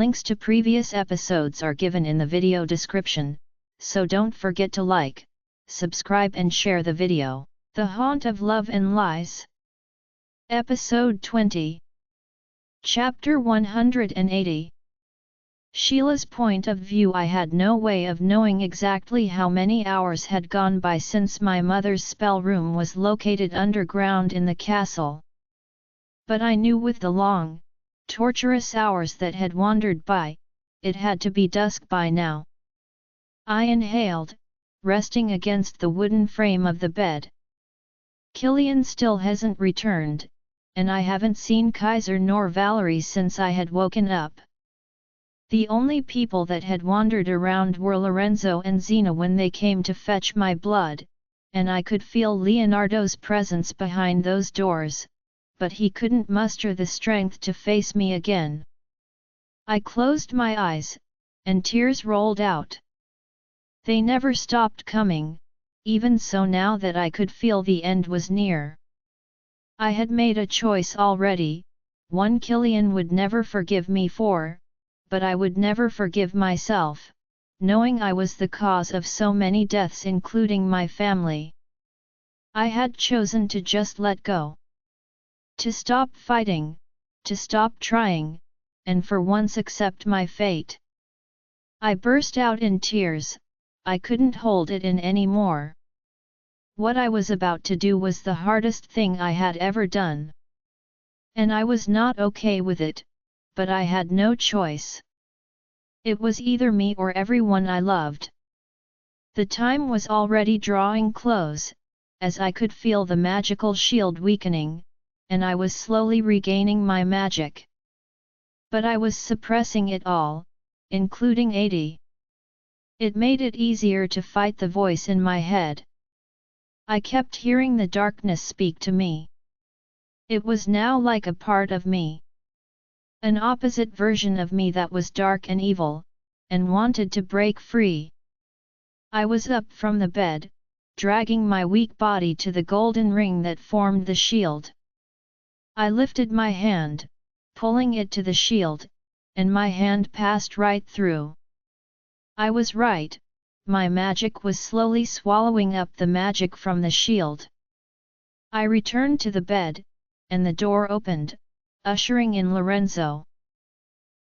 Links to previous episodes are given in the video description, so don't forget to like, subscribe and share the video. The Haunt of Love and Lies. Episode 20. Chapter 180. Sheila's point of view. I had no way of knowing exactly how many hours had gone by since my mother's spell room was located underground in the castle. But I knew with the long, torturous hours that had wandered by, it had to be dusk by now. I inhaled, resting against the wooden frame of the bed. Killian still hasn't returned, and I haven't seen Kaiser nor Valerie since I had woken up. The only people that had wandered around were Lorenzo and Zena when they came to fetch my blood, and I could feel Leonardo's presence behind those doors, but he couldn't muster the strength to face me again. I closed my eyes, and tears rolled out. They never stopped coming, even so now that I could feel the end was near. I had made a choice already, one Killian would never forgive me for, but I would never forgive myself, knowing I was the cause of so many deaths including my family. I had chosen to just let go. To stop fighting, to stop trying, and for once accept my fate. I burst out in tears, I couldn't hold it in anymore. What I was about to do was the hardest thing I had ever done. And I was not okay with it, but I had no choice. It was either me or everyone I loved. The time was already drawing close, as I could feel the magical shield weakening, and I was slowly regaining my magic. But I was suppressing it all, including 80. It made it easier to fight the voice in my head. I kept hearing the darkness speak to me. It was now like a part of me. An opposite version of me that was dark and evil, and wanted to break free. I was up from the bed, dragging my weak body to the golden ring that formed the shield. I lifted my hand, pulling it to the shield, and my hand passed right through. I was right. My magic was slowly swallowing up the magic from the shield. I returned to the bed, and the door opened, ushering in Lorenzo.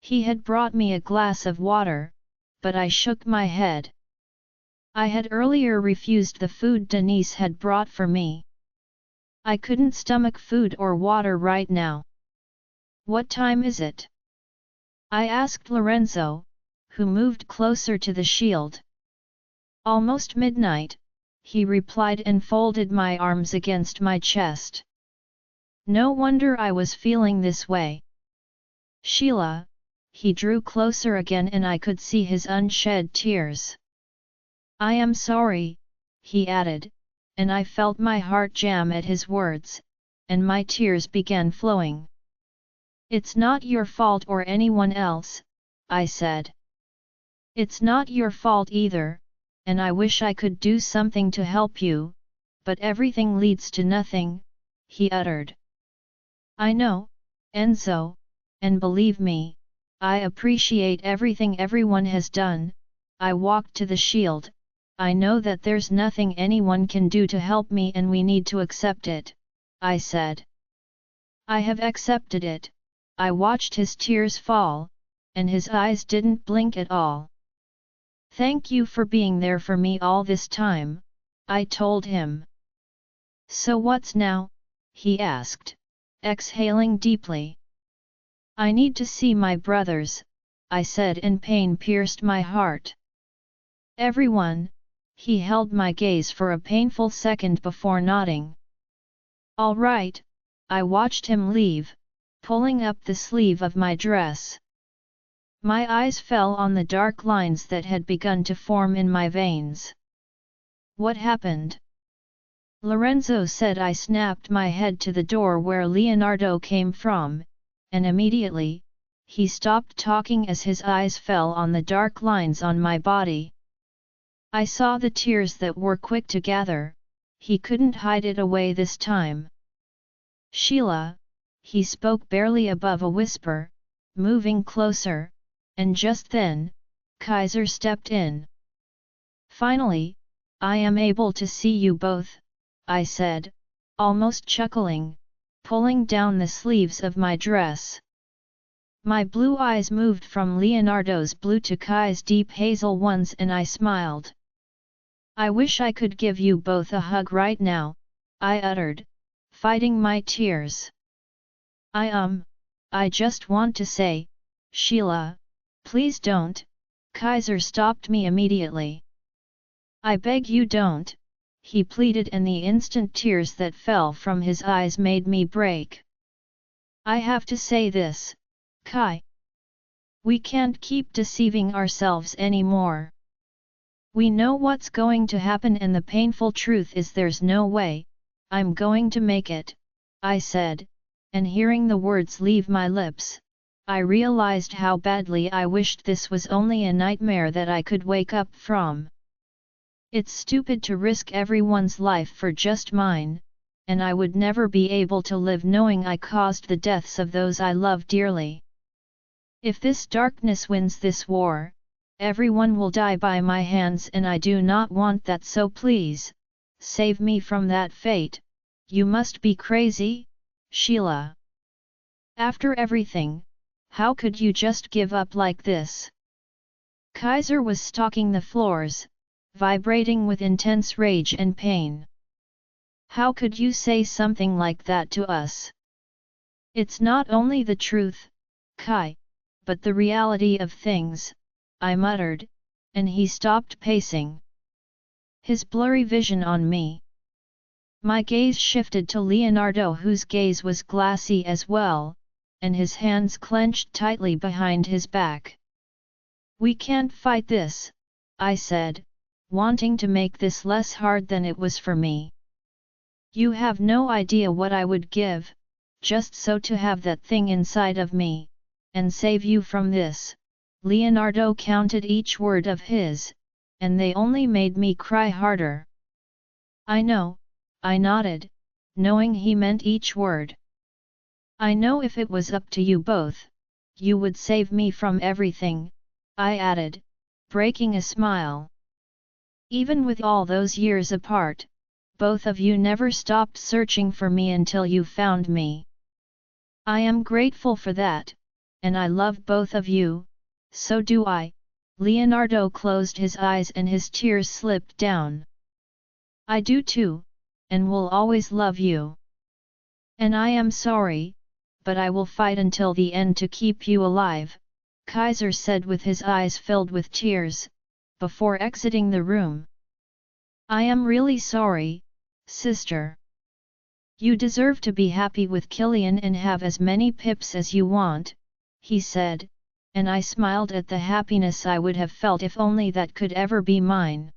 He had brought me a glass of water, but I shook my head. I had earlier refused the food Denise had brought for me. I couldn't stomach food or water right now. What time is it? I asked Lorenzo, who moved closer to the shield. Almost midnight, he replied and folded my arms against my chest. No wonder I was feeling this way. Sheila, he drew closer again and I could see his unshed tears. I am sorry, he added, and I felt my heart jam at his words, and my tears began flowing. It's not your fault or anyone else, I said. It's not your fault either, and I wish I could do something to help you, but everything leads to nothing, he uttered. I know, Enzo, and believe me, I appreciate everything everyone has done. I walked to the shield. I know that there's nothing anyone can do to help me and we need to accept it, I said. I have accepted it. I watched his tears fall, and his eyes didn't blink at all. Thank you for being there for me all this time, I told him. So what's now? He asked, exhaling deeply. I need to see my brothers, I said, and pain pierced my heart. Everyone, he held my gaze for a painful second before nodding. All right, I watched him leave, pulling up the sleeve of my dress. My eyes fell on the dark lines that had begun to form in my veins. What happened? Lorenzo said. I snapped my head to the door where Leonardo came from, and immediately, he stopped talking as his eyes fell on the dark lines on my body. I saw the tears that were quick to gather. He couldn't hide it away this time. Sheila, he spoke barely above a whisper, moving closer, and just then, Kaiser stepped in. "Finally, I am able to see you both," I said, almost chuckling, pulling down the sleeves of my dress. My blue eyes moved from Leonardo's blue to Kai's deep hazel ones and I smiled. "I wish I could give you both a hug right now," I uttered, fighting my tears. I just want to say, Sheila, please don't," Kaiser stopped me immediately. "I beg you don't," he pleaded, and the instant tears that fell from his eyes made me break. "I have to say this, Kai. We can't keep deceiving ourselves anymore. We know what's going to happen, and the painful truth is there's no way I'm going to make it," I said, and hearing the words leave my lips, I realized how badly I wished this was only a nightmare that I could wake up from. It's stupid to risk everyone's life for just mine, and I would never be able to live knowing I caused the deaths of those I love dearly. If this darkness wins this war, everyone will die by my hands, and I do not want that, so please, save me from that fate. You must be crazy, Sheila. After everything, how could you just give up like this?" Kaiser was stalking the floors, vibrating with intense rage and pain. "How could you say something like that to us? It's not only the truth, Kai, but the reality of things," I muttered, and he stopped pacing. His blurry vision on me. My gaze shifted to Leonardo, whose gaze was glassy as well, and his hands clenched tightly behind his back. "We can't fight this," I said, wanting to make this less hard than it was for me. "You have no idea what I would give, just so to have that thing inside of me, and save you from this." Leonardo counted each word of his, and they only made me cry harder. "I know," I nodded, knowing he meant each word. "I know if it was up to you both, you would save me from everything," I added, breaking a smile. "Even with all those years apart, both of you never stopped searching for me until you found me. I am grateful for that, and I love both of you, so do I." Leonardo closed his eyes and his tears slipped down. "I do too, and will always love you. And I am sorry, but I will fight until the end to keep you alive," Kaiser said with his eyes filled with tears, before exiting the room. "I am really sorry, sister. You deserve to be happy with Killian and have as many pips as you want," he said, and I smiled at the happiness I would have felt if only that could ever be mine.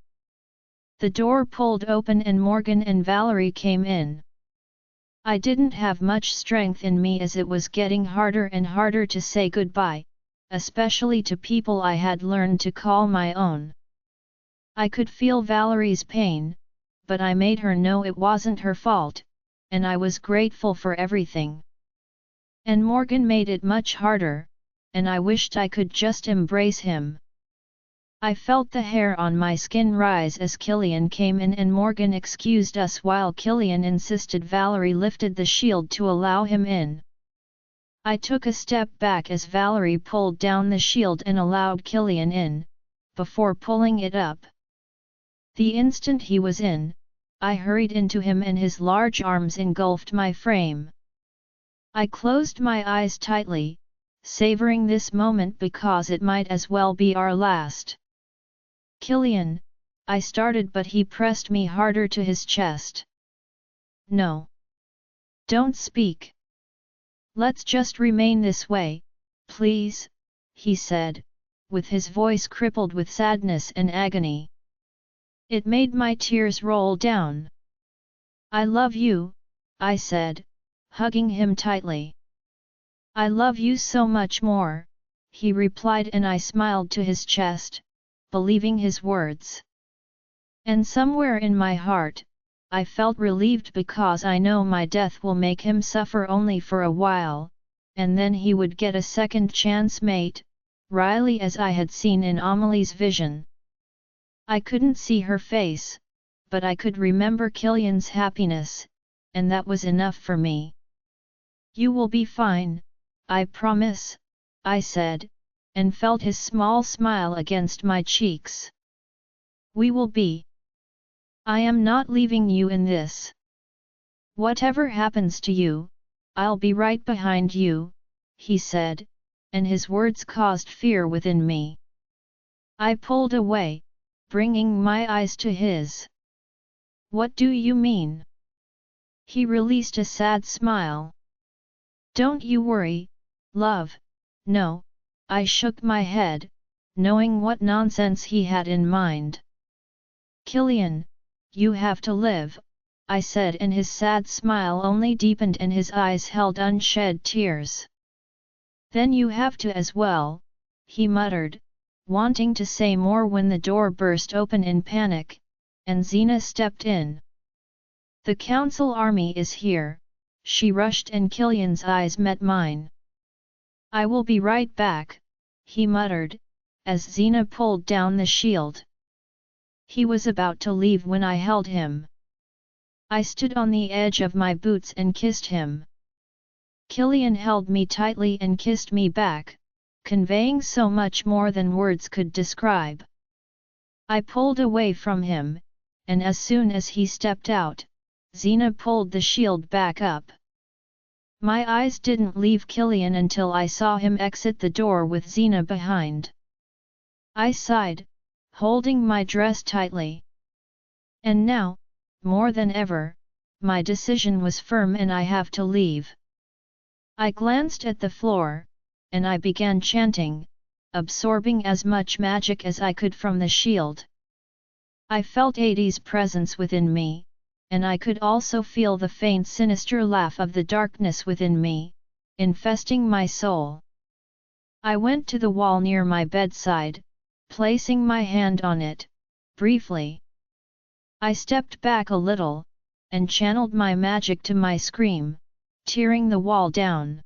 The door pulled open and Morgan and Valerie came in. I didn't have much strength in me as it was getting harder and harder to say goodbye, especially to people I had learned to call my own. I could feel Valerie's pain, but I made her know it wasn't her fault, and I was grateful for everything. And Morgan made it much harder, and I wished I could just embrace him. I felt the hair on my skin rise as Killian came in and Morgan excused us while Killian insisted Valerie lifted the shield to allow him in. I took a step back as Valerie pulled down the shield and allowed Killian in, before pulling it up. The instant he was in, I hurried into him and his large arms engulfed my frame. I closed my eyes tightly, savoring this moment because it might as well be our last. "Killian," I started, but he pressed me harder to his chest. "No. Don't speak. Let's just remain this way, please," he said, with his voice crippled with sadness and agony. It made my tears roll down. "I love you," I said, hugging him tightly. "I love you so much more," he replied, and I smiled to his chest, believing his words. And somewhere in my heart, I felt relieved because I know my death will make him suffer only for a while, and then he would get a second chance mate, Riley as I had seen in Amelie's vision. I couldn't see her face, but I could remember Killian's happiness, and that was enough for me. "You will be fine, I promise," I said, and felt his small smile against my cheeks. "We will be. I am not leaving you in this. Whatever happens to you, I'll be right behind you," he said, and his words caused fear within me. I pulled away, bringing my eyes to his. "What do you mean?" He released a sad smile. "Don't you worry, love, no," I shook my head, knowing what nonsense he had in mind. "Killian, you have to live," I said, and his sad smile only deepened and his eyes held unshed tears. "Then you have to as well," he muttered, wanting to say more when the door burst open in panic, and Xena stepped in. "The council army is here," she rushed, and Killian's eyes met mine. "I will be right back," he muttered, as Xena pulled down the shield. He was about to leave when I held him. I stood on the edge of my boots and kissed him. Killian held me tightly and kissed me back, conveying so much more than words could describe. I pulled away from him, and as soon as he stepped out, Xena pulled the shield back up. My eyes didn't leave Killian until I saw him exit the door with Xena behind. I sighed, holding my dress tightly. And now, more than ever, my decision was firm and I have to leave. I glanced at the floor, and I began chanting, absorbing as much magic as I could from the shield. I felt Adi's presence within me, and I could also feel the faint sinister laugh of the darkness within me, infesting my soul. I went to the wall near my bedside, placing my hand on it, briefly. I stepped back a little, and channeled my magic to my scream, tearing the wall down.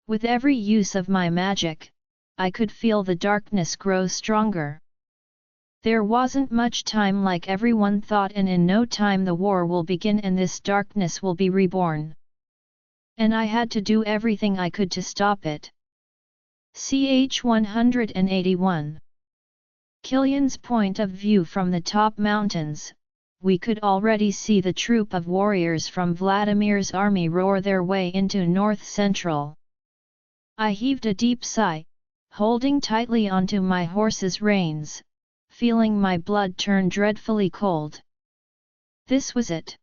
With every use of my magic, I could feel the darkness grow stronger. There wasn't much time like everyone thought, and in no time the war will begin and this darkness will be reborn. And I had to do everything I could to stop it. Ch 181. Killian's point of view from the top mountains. We could already see the troop of warriors from Vladimir's army roar their way into North Central. I heaved a deep sigh, holding tightly onto my horse's reins, feeling my blood turn dreadfully cold. This was it.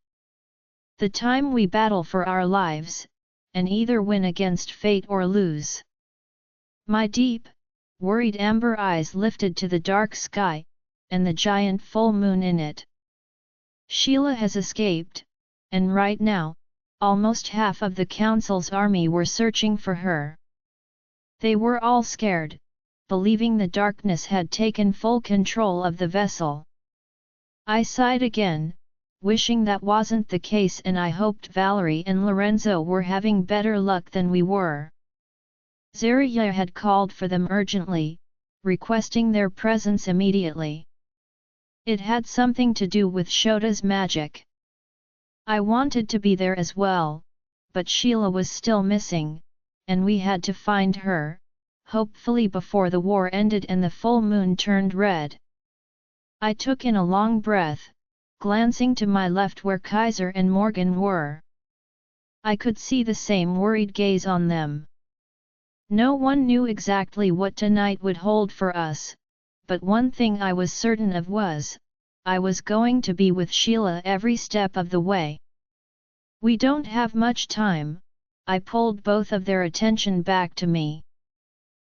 The time we battle for our lives, and either win against fate or lose. My deep, worried amber eyes lifted to the dark sky, and the giant full moon in it. Sheila has escaped, and right now, almost half of the council's army were searching for her. They were all scared, believing the darkness had taken full control of the vessel. I sighed again, wishing that wasn't the case, and I hoped Valerie and Lorenzo were having better luck than we were. Zarya had called for them urgently, requesting their presence immediately. It had something to do with Shota's magic. I wanted to be there as well, but Sheila was still missing, and we had to find her, hopefully before the war ended and the full moon turned red. I took in a long breath, glancing to my left where Kaiser and Morgan were. I could see the same worried gaze on them. No one knew exactly what tonight would hold for us, but one thing I was certain of was, I was going to be with Sheila every step of the way. "We don't have much time," I pulled both of their attention back to me.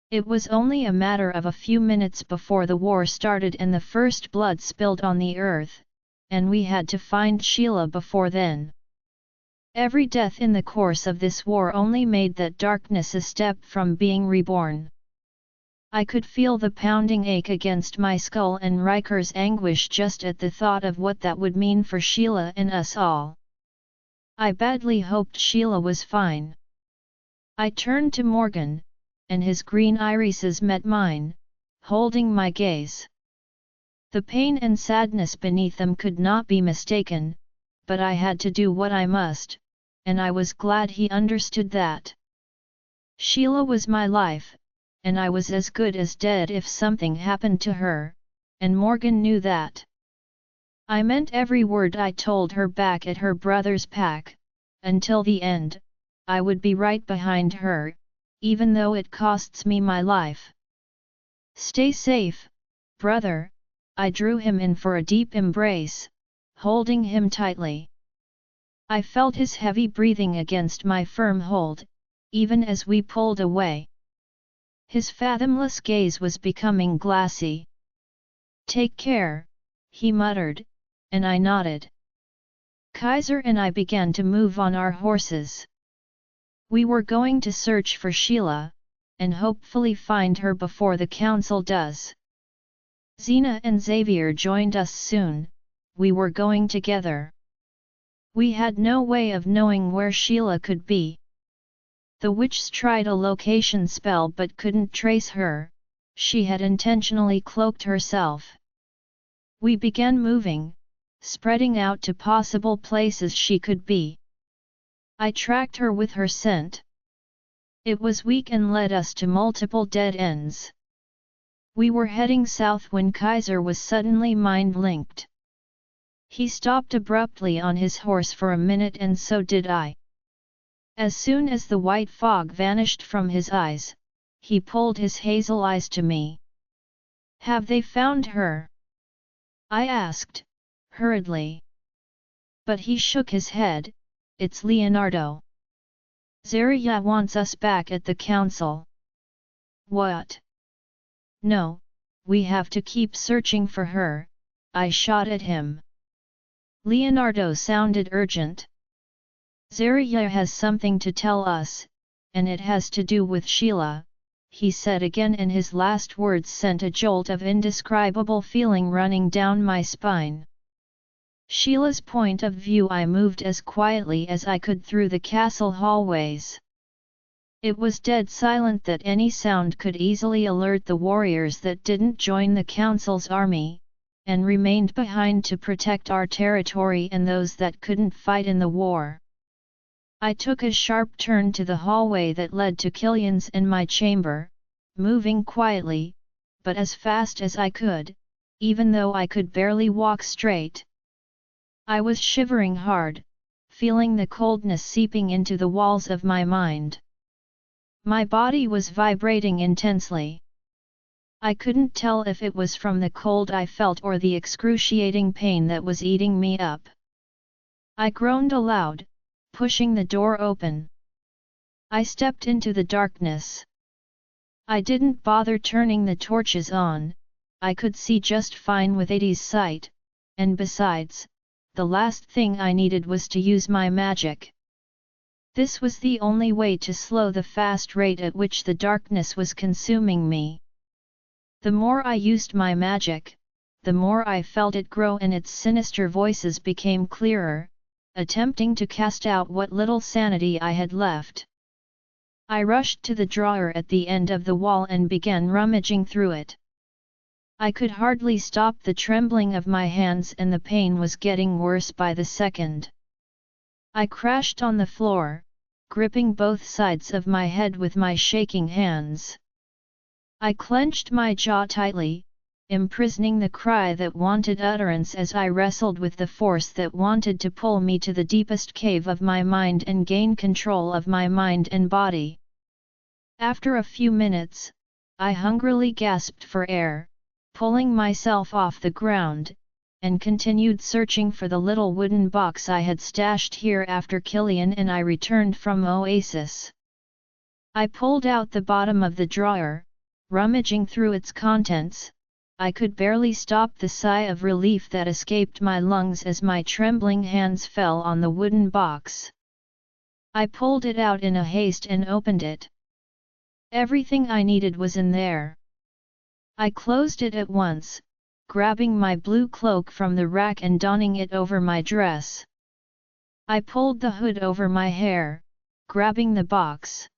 It was only a matter of a few minutes before the war started and the first blood spilled on the earth, and we had to find Sheila before then. Every death in the course of this war only made that darkness a step from being reborn. I could feel the pounding ache against my skull and Riker's anguish just at the thought of what that would mean for Sheila and us all. I badly hoped Sheila was fine. I turned to Morgan, and his green irises met mine, holding my gaze. The pain and sadness beneath them could not be mistaken, but I had to do what I must, and I was glad he understood that. Sheila was my life, and I was as good as dead if something happened to her, and Morgan knew that. I meant every word I told her back at her brother's pack. Until the end, I would be right behind her, even though it costs me my life. Stay safe, brother. I drew him in for a deep embrace, holding him tightly. I felt his heavy breathing against my firm hold, even as we pulled away. His fathomless gaze was becoming glassy. "Take care," he muttered, and I nodded. Kaiser and I began to move on our horses. We were going to search for Sheila, and hopefully find her before the council does. Xena and Xavier joined us soon. We were going together. We had no way of knowing where Sheila could be. The witches tried a location spell but couldn't trace her. She had intentionally cloaked herself. We began moving, spreading out to possible places she could be. I tracked her with her scent. It was weak and led us to multiple dead ends. We were heading south when Kaiser was suddenly mind-linked. He stopped abruptly on his horse for a minute, and so did I. As soon as the white fog vanished from his eyes, he pulled his hazel eyes to me. "Have they found her?" I asked, hurriedly. But he shook his head. "It's Leonardo. Zarya wants us back at the council." "What?" "No, we have to keep searching for her," I shot at him. Leonardo sounded urgent. "Zarya has something to tell us, and it has to do with Sheila," he said again, and his last words sent a jolt of indescribable feeling running down my spine. Sheila's point of view. I moved as quietly as I could through the castle hallways. It was dead silent that any sound could easily alert the warriors that didn't join the council's army, and remained behind to protect our territory and those that couldn't fight in the war. I took a sharp turn to the hallway that led to Killian's and my chamber, moving quietly, but as fast as I could, even though I could barely walk straight. I was shivering hard, feeling the coldness seeping into the walls of my mind. My body was vibrating intensely. I couldn't tell if it was from the cold I felt or the excruciating pain that was eating me up. I groaned aloud, pushing the door open. I stepped into the darkness. I didn't bother turning the torches on. I could see just fine with 80's sight, and besides, the last thing I needed was to use my magic. This was the only way to slow the fast rate at which the darkness was consuming me. The more I used my magic, the more I felt it grow, and its sinister voices became clearer, attempting to cast out what little sanity I had left. I rushed to the drawer at the end of the wall and began rummaging through it. I could hardly stop the trembling of my hands, and the pain was getting worse by the second. I crashed on the floor, gripping both sides of my head with my shaking hands. I clenched my jaw tightly, imprisoning the cry that wanted utterance as I wrestled with the force that wanted to pull me to the deepest cave of my mind and gain control of my mind and body. After a few minutes, I hungrily gasped for air, pulling myself off the ground, and continued searching for the little wooden box I had stashed here after Killian and I returned from Oasis. I pulled out the bottom of the drawer, rummaging through its contents. I could barely stop the sigh of relief that escaped my lungs as my trembling hands fell on the wooden box. I pulled it out in a haste and opened it. Everything I needed was in there. I closed it at once, grabbing my blue cloak from the rack and donning it over my dress. I pulled the hood over my hair, grabbing the box.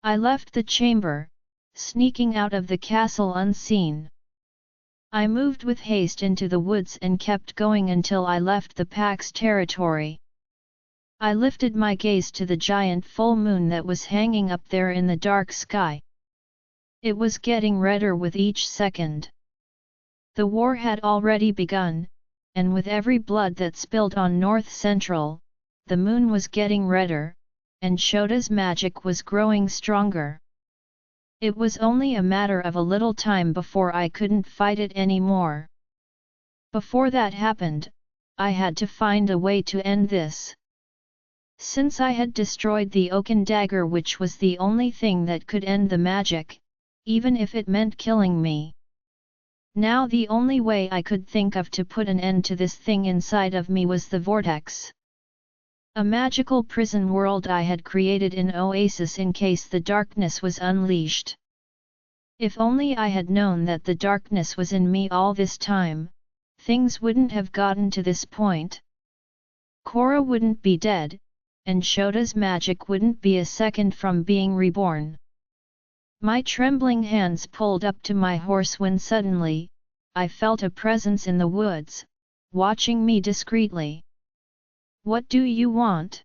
I left the chamber, sneaking out of the castle unseen. I moved with haste into the woods and kept going until I left the pack's territory. I lifted my gaze to the giant full moon that was hanging up there in the dark sky. It was getting redder with each second. The war had already begun, and with every blood that spilled on North Central, the moon was getting redder, and Shota's magic was growing stronger. It was only a matter of a little time before I couldn't fight it anymore. Before that happened, I had to find a way to end this. Since I had destroyed the oaken dagger, which was the only thing that could end the magic, even if it meant killing me. Now the only way I could think of to put an end to this thing inside of me was the vortex. A magical prison world I had created in Oasis in case the darkness was unleashed. If only I had known that the darkness was in me all this time, things wouldn't have gotten to this point. Korra wouldn't be dead, and Shota's magic wouldn't be a second from being reborn. My trembling hands pulled up to my horse when suddenly, I felt a presence in the woods, watching me discreetly. "What do you want?"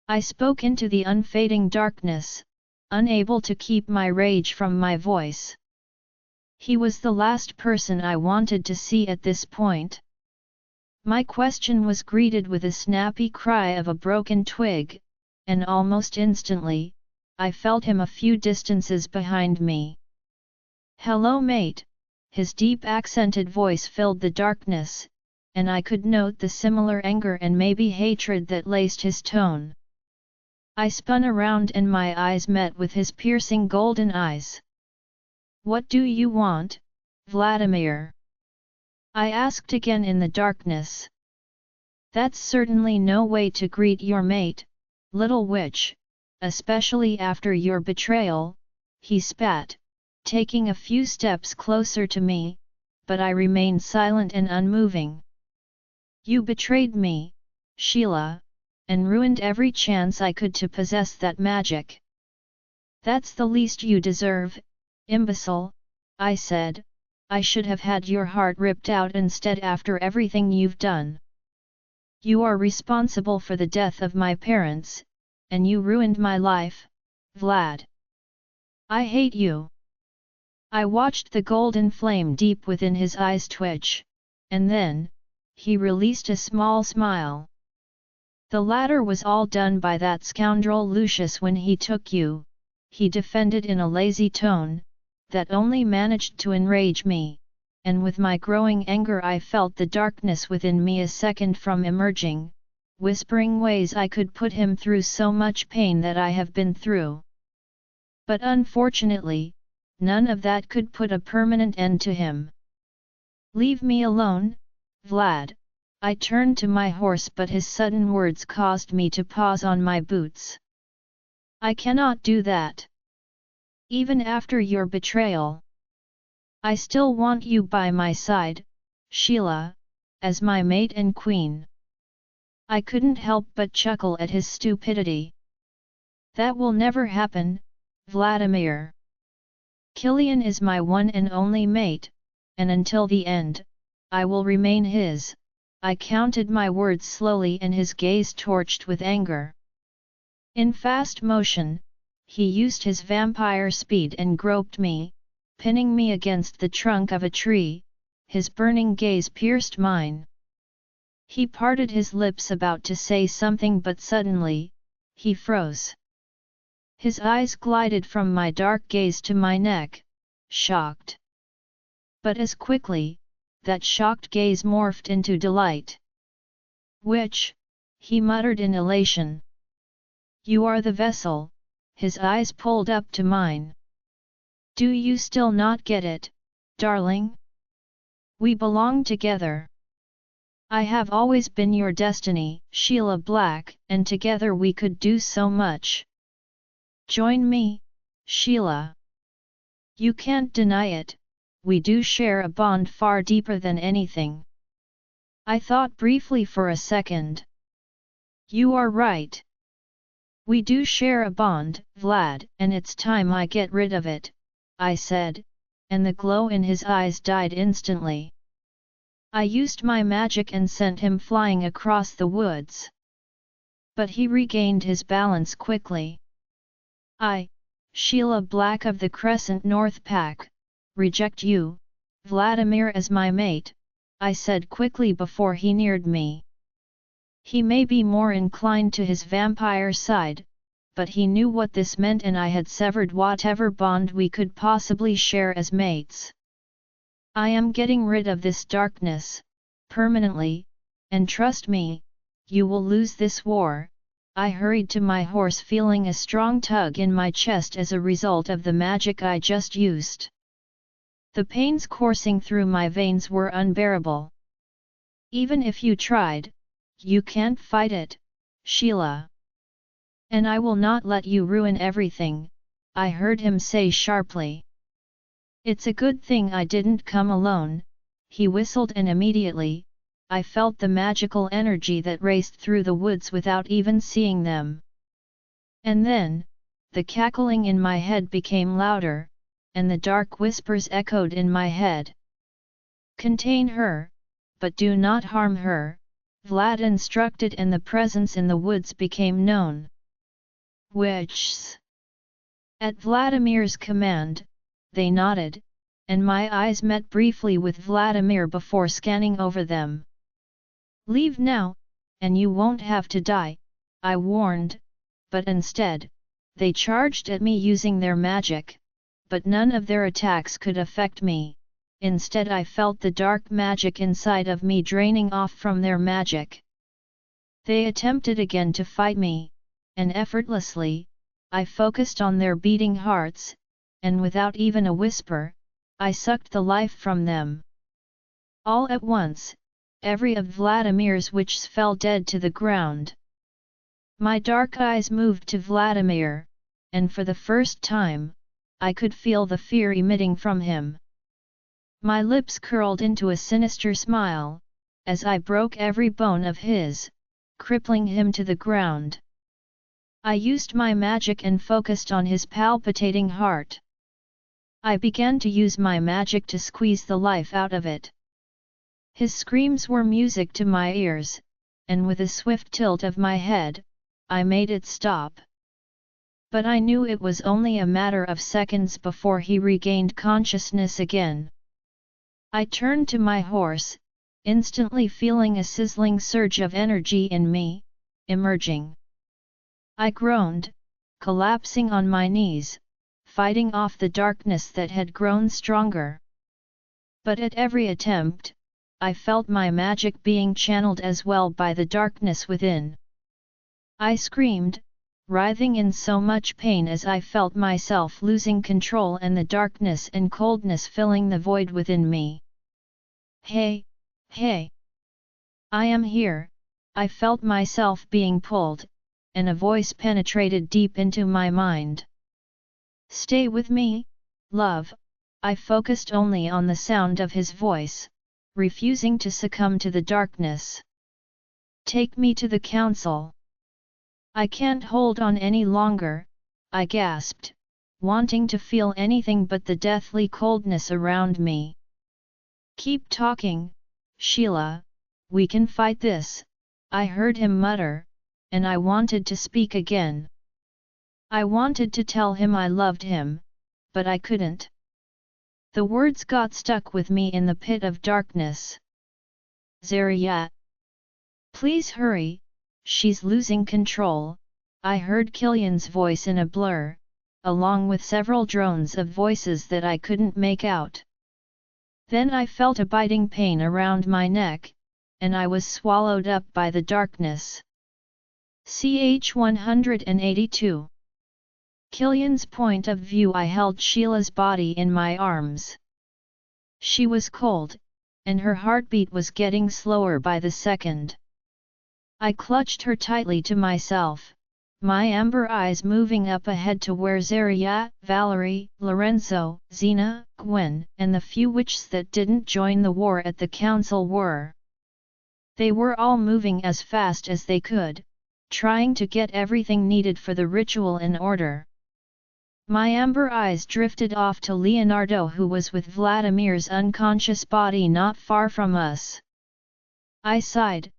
I spoke into the unfading darkness, unable to keep my rage from my voice. He was the last person I wanted to see at this point. My question was greeted with a snappy cry of a broken twig, and almost instantly, I felt him a few distances behind me. "Hello, mate," his deep accented voice filled the darkness, and I could note the similar anger and maybe hatred that laced his tone. I spun around and my eyes met with his piercing golden eyes. "What do you want, Vladimir?" I asked again in the darkness. "That's certainly no way to greet your mate, little witch, especially after your betrayal," he spat, taking a few steps closer to me, but I remained silent and unmoving. "You betrayed me, Sheila, and ruined every chance I could to possess that magic. That's the least you deserve, imbecile," I said. "I should have had your heart ripped out instead after everything you've done. You are responsible for the death of my parents, and you ruined my life, Vlad. I hate you." I watched the golden flame deep within his eyes twitch, and then, he released a small smile. "The latter was all done by that scoundrel Lucius when he took you," he defended in a lazy tone, that only managed to enrage me, and with my growing anger I felt the darkness within me a second from emerging, whispering ways I could put him through so much pain that I have been through. But unfortunately, none of that could put a permanent end to him. "Leave me alone, Vlad," I turned to my horse, but his sudden words caused me to pause on my boots. "I cannot do that. Even after your betrayal. I still want you by my side, Sheila, as my mate and queen." I couldn't help but chuckle at his stupidity. "That will never happen, Vladimir. Killian is my one and only mate, and until the end, I will remain his." I counted my words slowly and his gaze torched with anger. In fast motion, he used his vampire speed and groped me, pinning me against the trunk of a tree. His burning gaze pierced mine. He parted his lips about to say something, but suddenly, he froze. His eyes glided from my dark gaze to my neck, shocked. But as quickly, that shocked gaze morphed into delight. "Which?" he muttered in elation. "You are the vessel," his eyes pulled up to mine. "Do you still not get it, darling? We belong together. I have always been your destiny, Sheila Black, and together we could do so much. Join me, Sheila. You can't deny it, we do share a bond far deeper than anything." I thought briefly for a second. "You are right. We do share a bond, Vlad, and it's time I get rid of it, I said, and the glow in his eyes died instantly. I used my magic and sent him flying across the woods. But he regained his balance quickly. Sheila Black of the Crescent North Pack, reject you, Vladimir as my mate, I said quickly before he neared me. He may be more inclined to his vampire side, but he knew what this meant and I had severed whatever bond we could possibly share as mates. I am getting rid of this darkness, permanently, and trust me, you will lose this war. I hurried to my horse feeling a strong tug in my chest as a result of the magic I just used. The pains coursing through my veins were unbearable. Even if you tried, you can't fight it, Sheila. And I will not let you ruin everything, I heard him say sharply. It's a good thing I didn't come alone, he whistled, and immediately, I felt the magical energy that raced through the woods without even seeing them. And then, the cackling in my head became louder, and the dark whispers echoed in my head. Contain her, but do not harm her, Vlad instructed, and the presence in the woods became known. Witches. At Vladimir's command, they nodded, and my eyes met briefly with Vladimir before scanning over them. Leave now, and you won't have to die, I warned, but instead, they charged at me using their magic, but none of their attacks could affect me. Instead I felt the dark magic inside of me draining off from their magic. They attempted again to fight me, and effortlessly, I focused on their beating hearts, and without even a whisper, I sucked the life from them. All at once, every of Vladimir's witches fell dead to the ground. My dark eyes moved to Vladimir, and for the first time, I could feel the fear emitting from him. My lips curled into a sinister smile, as I broke every bone of his, crippling him to the ground. I used my magic and focused on his palpitating heart. I began to use my magic to squeeze the life out of it. His screams were music to my ears, and with a swift tilt of my head, I made it stop. But I knew it was only a matter of seconds before he regained consciousness again. I turned to my horse, instantly feeling a sizzling surge of energy in me, emerging. I groaned, collapsing on my knees, fighting off the darkness that had grown stronger. But at every attempt, I felt my magic being channeled as well by the darkness within. I screamed, writhing in so much pain as I felt myself losing control and the darkness and coldness filling the void within me. Hey, hey! I am here, I felt myself being pulled, and a voice penetrated deep into my mind. Stay with me, love, I focused only on the sound of his voice, refusing to succumb to the darkness. Take me to the council. I can't hold on any longer, I gasped, wanting to feel anything but the deathly coldness around me. Keep talking, Sheila, we can fight this, I heard him mutter, and I wanted to speak again. I wanted to tell him I loved him, but I couldn't. The words got stuck with me in the pit of darkness. Zarya! Please hurry, she's losing control, I heard Killian's voice in a blur, along with several drones of voices that I couldn't make out. Then I felt a biting pain around my neck, and I was swallowed up by the darkness. Ch 182. Killian's point of view. I held Sheila's body in my arms. She was cold, and her heartbeat was getting slower by the second. I clutched her tightly to myself, my amber eyes moving up ahead to where Zarya, Valerie, Lorenzo, Xena, Gwen, and the few witches that didn't join the war at the council were. They were all moving as fast as they could, trying to get everything needed for the ritual in order. My amber eyes drifted off to Leonardo, who was with Vladimir's unconscious body not far from us. I sighed,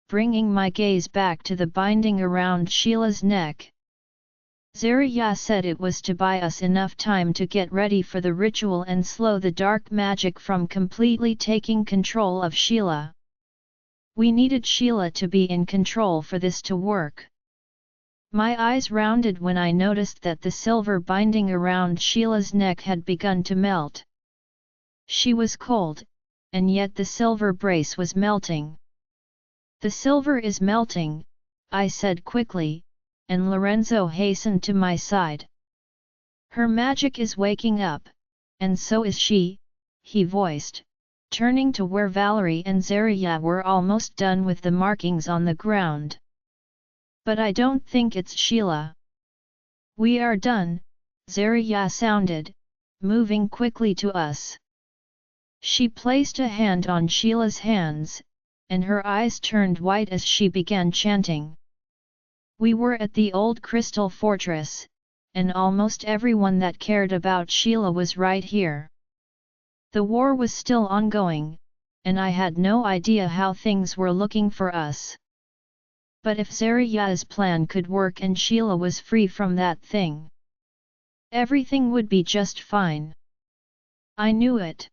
bringing my gaze back to the binding around Sheila's neck. Zarya said it was to buy us enough time to get ready for the ritual and slow the dark magic from completely taking control of Sheila. We needed Sheila to be in control for this to work. My eyes rounded when I noticed that the silver binding around Sheila's neck had begun to melt. She was cold, and yet the silver brace was melting. "The silver is melting," I said quickly, and Lorenzo hastened to my side. "Her magic is waking up, and so is she," he voiced, turning to where Valerie and Zarya were almost done with the markings on the ground. "But I don't think it's Sheila." "We are done," Zarya sounded, moving quickly to us. She placed a hand on Sheila's hands, and her eyes turned white as she began chanting. We were at the old crystal fortress, and almost everyone that cared about Sheila was right here. The war was still ongoing, and I had no idea how things were looking for us. But if Zarya's plan could work and Sheila was free from that thing, everything would be just fine. I knew it.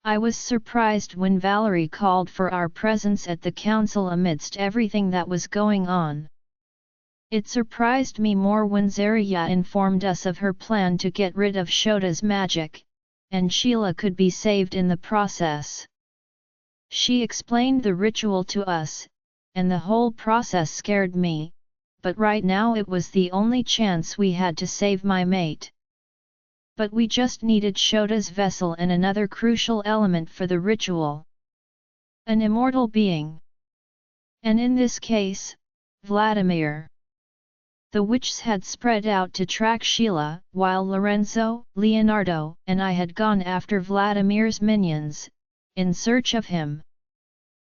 I was surprised when Valerie called for our presence at the council amidst everything that was going on. It surprised me more when Zarya informed us of her plan to get rid of Shota's magic, and Sheila could be saved in the process. She explained the ritual to us, and the whole process scared me, but right now it was the only chance we had to save my mate. But we just needed Shota's vessel and another crucial element for the ritual. An immortal being. And in this case, Vladimir. The witches had spread out to track Sheila, while Lorenzo, Leonardo, and I had gone after Vladimir's minions, in search of him.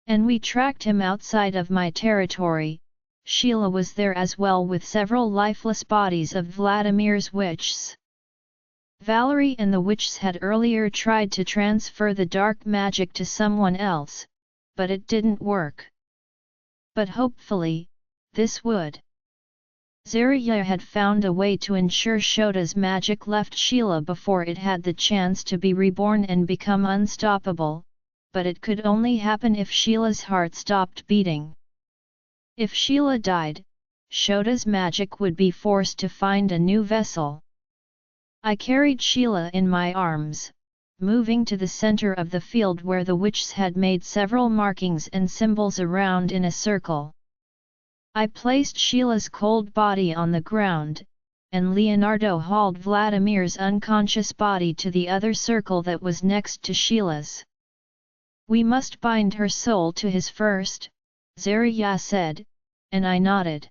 And we tracked him outside of my territory. Sheila was there as well with several lifeless bodies of Vladimir's witches. Valerie and the witches had earlier tried to transfer the dark magic to someone else, but it didn't work. But hopefully, this would. Zarya had found a way to ensure Shota's magic left Sheila before it had the chance to be reborn and become unstoppable, but it could only happen if Sheila's heart stopped beating. If Sheila died, Shota's magic would be forced to find a new vessel. I carried Sheila in my arms, moving to the center of the field where the witches had made several markings and symbols around in a circle. I placed Sheila's cold body on the ground, and Leonardo hauled Vladimir's unconscious body to the other circle that was next to Sheila's. "We must bind her soul to his first," Zarya said, and I nodded.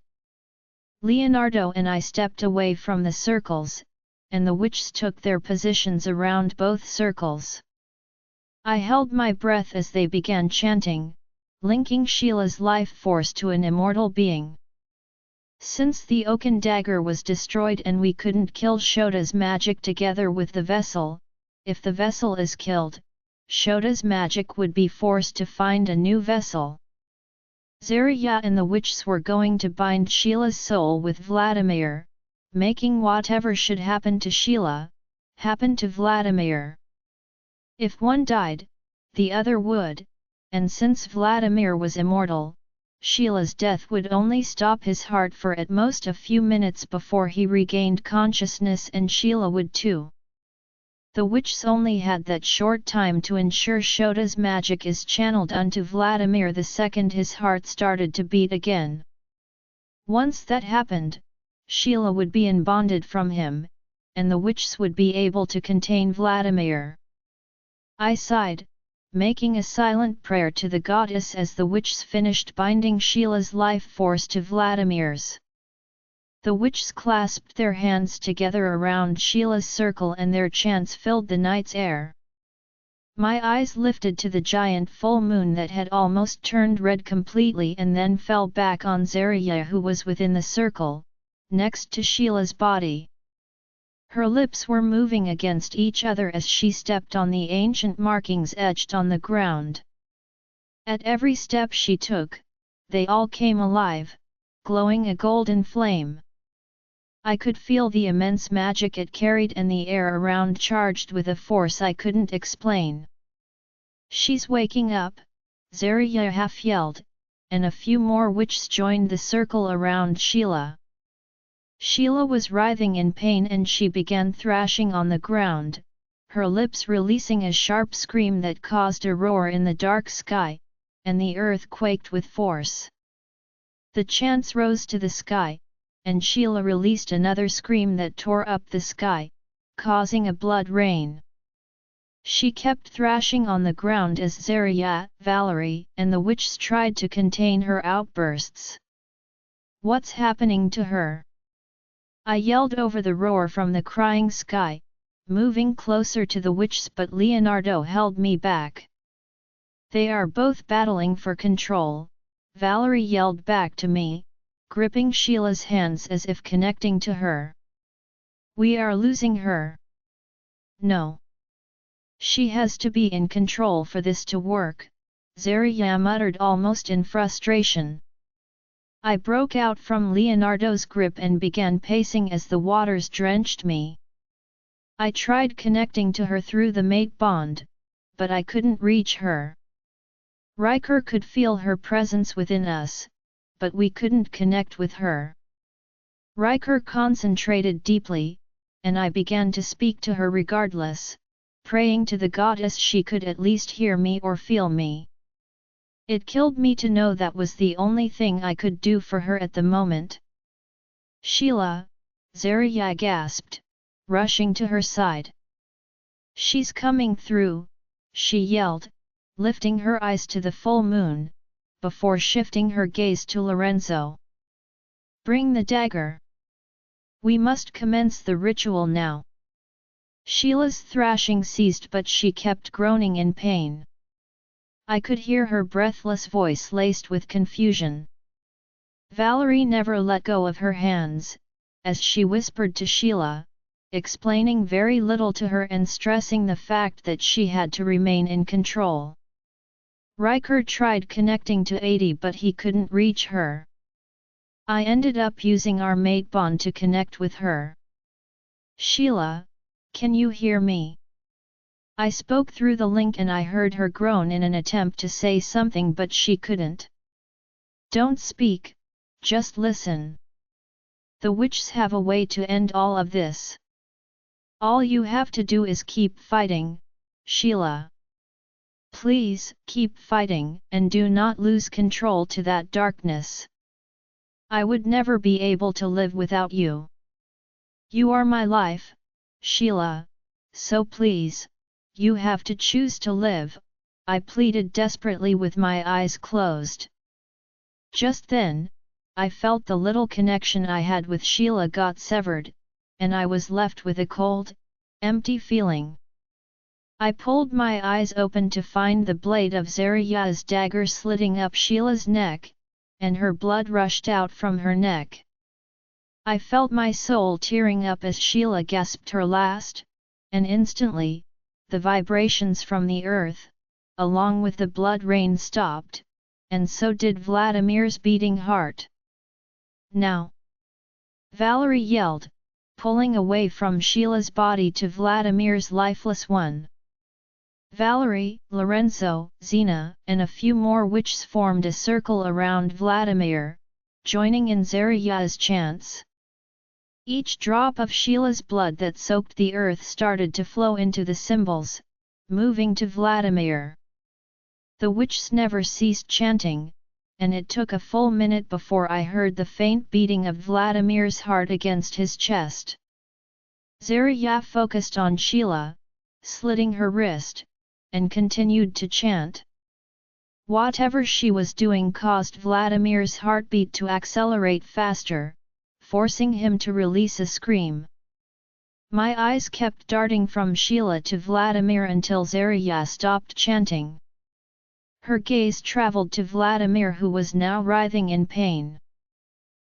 Leonardo and I stepped away from the circles, and the witches took their positions around both circles. I held my breath as they began chanting, linking Sheila's life force to an immortal being. Since the oaken dagger was destroyed and we couldn't kill Shota's magic together with the vessel, if the vessel is killed, Shota's magic would be forced to find a new vessel. Zarya and the witches were going to bind Sheila's soul with Vladimir, making whatever should happen to Sheila, happen to Vladimir. If one died, the other would, and since Vladimir was immortal, Sheila's death would only stop his heart for at most a few minutes before he regained consciousness, and Sheila would too. The witches only had that short time to ensure Shota's magic is channeled unto Vladimir the second his heart started to beat again. Once that happened, Sheila would be unbonded from him, and the witches would be able to contain Vladimir. I sighed, making a silent prayer to the goddess as the witches finished binding Sheila's life force to Vladimir's. The witches clasped their hands together around Sheila's circle and their chants filled the night's air. My eyes lifted to the giant full moon that had almost turned red completely and then fell back on Zarya, who was within the circle, next to Sheila's body. Her lips were moving against each other as she stepped on the ancient markings etched on the ground. At every step she took, they all came alive, glowing a golden flame. I could feel the immense magic it carried and the air around charged with a force I couldn't explain. "She's waking up," Zarya half yelled, and a few more witches joined the circle around Sheila. Sheila was writhing in pain and she began thrashing on the ground, her lips releasing a sharp scream that caused a roar in the dark sky, and the earth quaked with force. The chants rose to the sky, and Sheila released another scream that tore up the sky, causing a blood rain. She kept thrashing on the ground as Zarya, Valerie, and the witches tried to contain her outbursts. "What's happening to her?" I yelled over the roar from the crying sky, moving closer to the witches, but Leonardo held me back. "They are both battling for control," Valerie yelled back to me, gripping Sheila's hands as if connecting to her. "We are losing her." "No. She has to be in control for this to work," Zarya muttered almost in frustration. I broke out from Leonardo's grip and began pacing as the waters drenched me. I tried connecting to her through the mate bond, but I couldn't reach her. Riker could feel her presence within us, but we couldn't connect with her. Riker concentrated deeply, and I began to speak to her regardless, praying to the goddess she could at least hear me or feel me. It killed me to know that was the only thing I could do for her at the moment. "Sheila," Zarya gasped, rushing to her side. "She's coming through," she yelled, lifting her eyes to the full moon, before shifting her gaze to Lorenzo. "Bring the dagger. We must commence the ritual now." Sheila's thrashing ceased, but she kept groaning in pain. I could hear her breathless voice laced with confusion. Valerie never let go of her hands, as she whispered to Sheila, explaining very little to her and stressing the fact that she had to remain in control. Riker tried connecting to 80 but he couldn't reach her. I ended up using our mate bond to connect with her. "Sheila, can you hear me?" I spoke through the link and I heard her groan in an attempt to say something, but she couldn't. "Don't speak, just listen. The witches have a way to end all of this. All you have to do is keep fighting, Sheila. Please, keep fighting, and do not lose control to that darkness. I would never be able to live without you. You are my life, Sheila, so please, you have to choose to live," I pleaded desperately with my eyes closed. Just then, I felt the little connection I had with Sheila got severed, and I was left with a cold, empty feeling. I pulled my eyes open to find the blade of Zarya's dagger slitting up Sheila's neck, and her blood rushed out from her neck. I felt my soul tearing up as Sheila gasped her last, and instantly, the vibrations from the earth, along with the blood rain stopped, and so did Vladimir's beating heart. "Now!" Valerie yelled, pulling away from Sheila's body to Vladimir's lifeless one. Valerie, Lorenzo, Xena, and a few more witches formed a circle around Vladimir, joining in Zarya's chants. Each drop of Sheila's blood that soaked the earth started to flow into the symbols, moving to Vladimir. The witches never ceased chanting, and it took a full minute before I heard the faint beating of Vladimir's heart against his chest. Zarya focused on Sheila, slitting her wrist, and continued to chant. Whatever she was doing caused Vladimir's heartbeat to accelerate faster, forcing him to release a scream. My eyes kept darting from Sheila to Vladimir until Zarya stopped chanting. Her gaze traveled to Vladimir, who was now writhing in pain.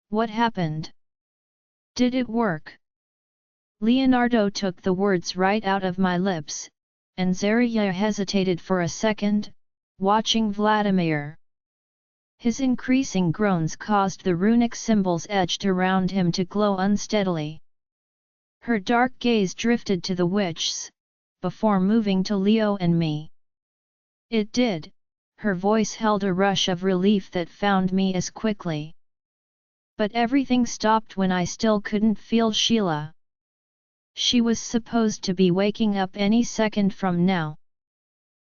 What happened? Did it work? Leonardo took the words right out of my lips, and Zarya hesitated for a second, watching Vladimir. His increasing groans caused the runic symbols etched around him to glow unsteadily. Her dark gaze drifted to the witches, before moving to Leo and me. It did, her voice held a rush of relief that found me as quickly. But everything stopped when I still couldn't feel Sheila. She was supposed to be waking up any second from now.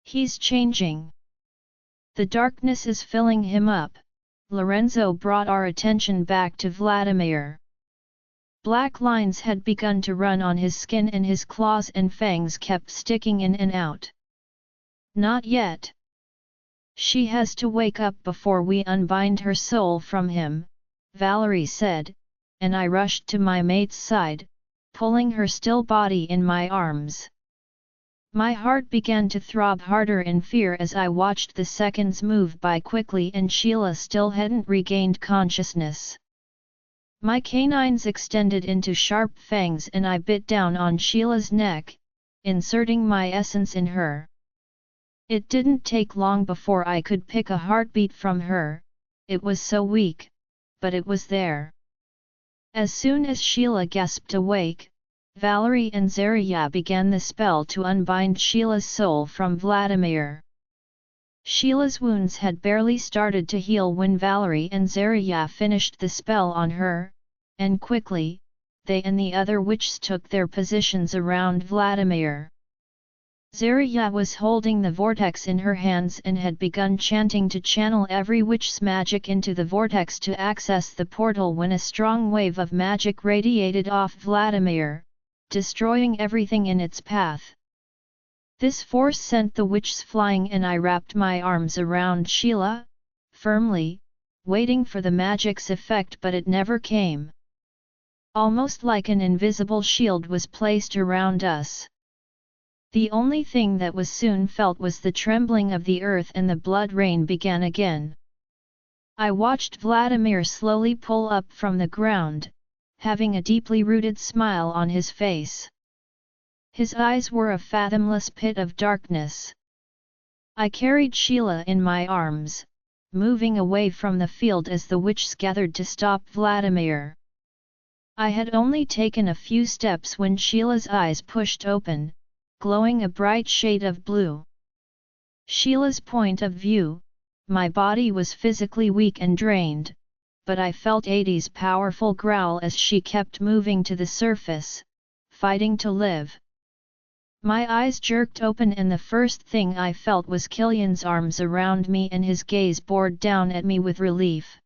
He's changing. The darkness is filling him up. Lorenzo brought our attention back to Vladimir. Black lines had begun to run on his skin and his claws and fangs kept sticking in and out. Not yet. She has to wake up before we unbind her soul from him, Valerie said, and I rushed to my mate's side, pulling her still body in my arms. My heart began to throb harder in fear as I watched the seconds move by quickly and Sheila still hadn't regained consciousness. My canines extended into sharp fangs and I bit down on Sheila's neck, inserting my essence in her. It didn't take long before I could pick a heartbeat from her, it was so weak, but it was there. As soon as Sheila gasped awake, Valerie and Zarya began the spell to unbind Sheila's soul from Vladimir. Sheila's wounds had barely started to heal when Valerie and Zarya finished the spell on her, and quickly, they and the other witches took their positions around Vladimir. Zarya was holding the vortex in her hands and had begun chanting to channel every witch's magic into the vortex to access the portal when a strong wave of magic radiated off Vladimir, destroying everything in its path. This force sent the witches flying and I wrapped my arms around Sheila, firmly, waiting for the magic's effect, but it never came. Almost like an invisible shield was placed around us. The only thing that was soon felt was the trembling of the earth and the blood rain began again. I watched Vladimir slowly pull up from the ground, having a deeply rooted smile on his face. His eyes were a fathomless pit of darkness. I carried Sheila in my arms, moving away from the field as the witches gathered to stop Vladimir. I had only taken a few steps when Sheila's eyes pushed open, glowing a bright shade of blue. Sheila's point of view, my body was physically weak and drained, but I felt Adi's powerful growl as she kept moving to the surface, fighting to live. My eyes jerked open and the first thing I felt was Killian's arms around me and his gaze bored down at me with relief.